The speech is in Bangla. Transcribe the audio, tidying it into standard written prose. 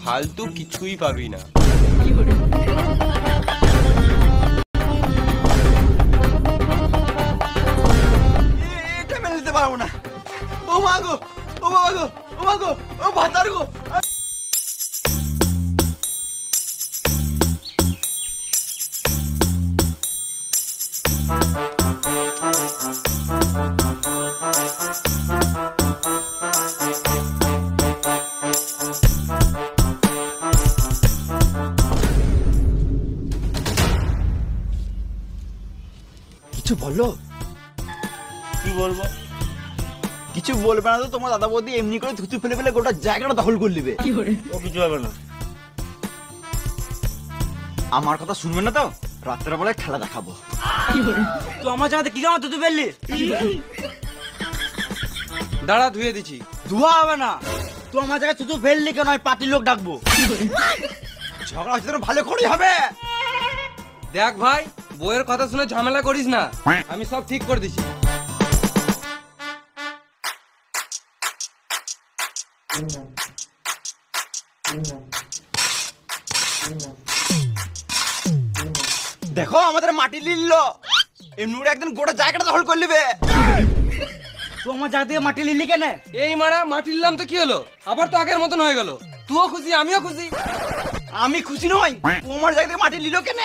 ফালতু কিছুই পাবি না। এটা মেনে নিতে পারবো না। ও মা গো, ও বাবা গো, ও মা গো, ও ভাতার গো। কিছু বলো। কি বলবো? কিছু বলবে না তো তোমার দাদা বৌদি এমনি করে থুতু ফেলে ফেলে গোটা জায়গাটা দখল করে নেবে। ও কিছু হবে না। আমার কথা শুনবে না তো, রাত্রের বেলায় খেলা দেখাবো। তুই আমার জায়গাতে কি কামাতে তুই ফেললি? দাঁড়া, ধুয়ে দিচ্ছি। ধোয়া হবে না। তুই আমার জায়গায় তুই ফেললি কেন? আমি পার্টির লোক ডাকবো। ঝগড়া হচ্ছে তো ভালো করেই হবে। দেখ ভাই, বইয়ের কথা শুনে ঝামেলা করিস না, আমি সব ঠিক করে দিছি। দেখো আমাদের মাটি লিলল, এমনি করে একদিন গোটা জায়গাটা দখল করে নেবে। তুই আমার জায়গা থেকে মাটি লিলি কেন? এই মারা, মাটি নিলাম তো কি হলো? আবার তো আগের মতন হয়ে গেল। তুইও খুশি, আমিও খুশি। আমি খুশি নই, তোমার জায়গা থেকে মাটি লিল কেন?